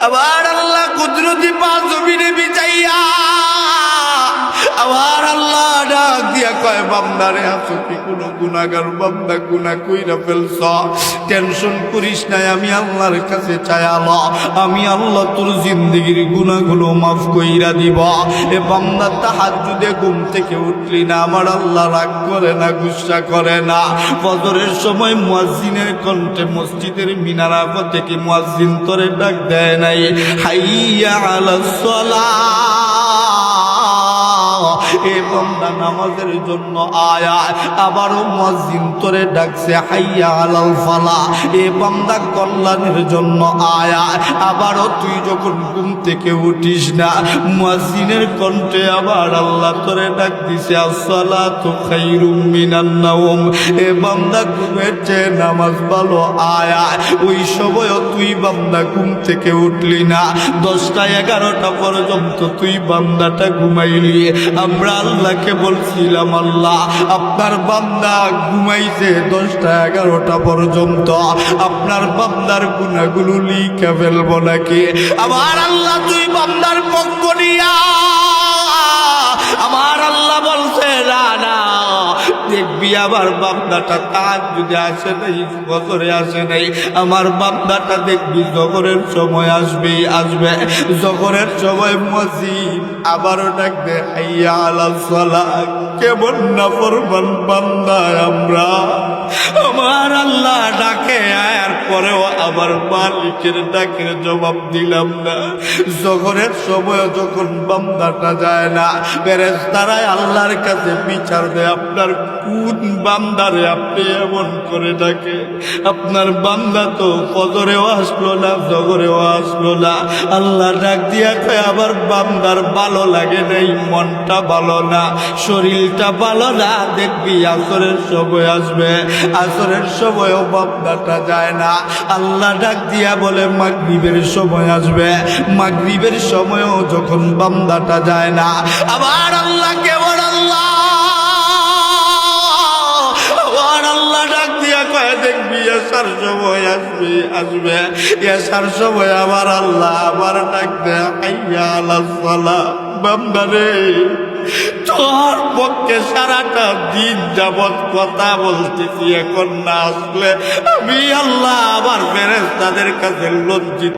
আবার আল্লাহ কুদরতি পাঁচ জমিনে বিছাইয়া আবার আল্লাহ ডাক দিয়া কয় বান্দারে আছো কি কোনো গুনাহগার বান্দা গুনাহ কইরা ফেলছ, টেনশন করিস না, আমি আল্লাহর কাছে চাইলা আমি আল্লাহ তোর জিন্দেগির গুনাহগুলো মাফ কইরা দিব। এ বান্দা তাহাজ্জুদে ঘুম থেকে উঠলি না, আমার আল্লাহ রাগ করে না, গুসা করে না। ফজরের সময় মুয়াজ্জিনের কণ্ঠে মসজিদের মিনারা থেকে মুয়াজ্জিন তোরে ডাক দেয় নাই, হাইয়া আলাস সালাহ, এ বান্দা নামাজের জন্য আয়া। আবারও মুয়াজ্জিন তোরে ডাকছে, হাইয়া আলাল ফালাহ, এ বান্দা কল্যাণের জন্য আয়া। আবারও তুই যখন ঘুম থেকে উঠিস না, মুয়াজ্জিনের কণ্ঠে আবার আল্লাহ তোরে ডাক দিছে, আসসালাতু খায়রুম মিনান নাওম, এ বান্দা ঘুমের চেয়ে নামাজ ভালো আয়া। ওই সময় তুই বান্দা ঘুম থেকে উঠলি না, 10টা 11টা পর্যন্ত তুই বান্দাটা ঘুমাইলি। আমরা আল্লাহকে বলছিলাম, আল্লাহ আপনার বান্দা ঘুমাইছে 10টা 11টা পর্যন্ত, আপনার বান্দার গুনাহগুলো লিখে ফেলবো নাকি? আবার আল্লাহ তুই বান্দার পক্ষ নিয়া আমার আল্লাহ বলছে, না না, দেখবি আমার বান্দাটা তাহাজ্জুদে আসে নাই, ফজরে আসে নাই, আমার বান্দাটা দেখবি জোহরের সময় আসবেই আসবে। জোহরের সময় মুয়াজ্জিন আবারও ডাকবে, হাইয়া আলাস সালাহ। কেমন নাফরমান বান্দা আমরা, আমার আল্লাহ ডাকে আয়ার পরেও আবার মালিকের ডাকের জবাব দিলাম না। জোহরের সময় যখন বান্দাটা যায় না, ফেরেশতারা আল্লাহর কাছে বিচার দেয়, আপনার কোন বান্দারে আপনি এমন করে ডাকে? আপনার বান্দা তো ফজরেও আসলো না, জোহরেও আসলো না। আল্লাহ ডাক দিয়া কয়, আবার বান্দার ভালো লাগে নাই, মনটা ভালো না, শরীরটা ভালো না, দেখবি আসরের সময় আসবে। আসরের সময়ও বান্দাটা যায় না। আল্লাহ ডাক দিয়া বলে, মাগরিবের সময় আসবে। মাগরিবের সময়ও যখন বান্দাটা যায় না, আবার আল্লাহ কেবল আল্লাহ ডাক দিয়া কয়, দেখবি এসার সময় আসবে আসবে। এসার সময় আবার আল্লাহ আবার ডাক দেয়, হাইয়া আলাস সালাহ। বান্দারে, তোর পক্ষে সারাটা দিন যাবৎ কথা বলতেছি, এখন না আসলে আমি আল্লাহ আবার ফেরেশতাদের কাছে লজ্জিত।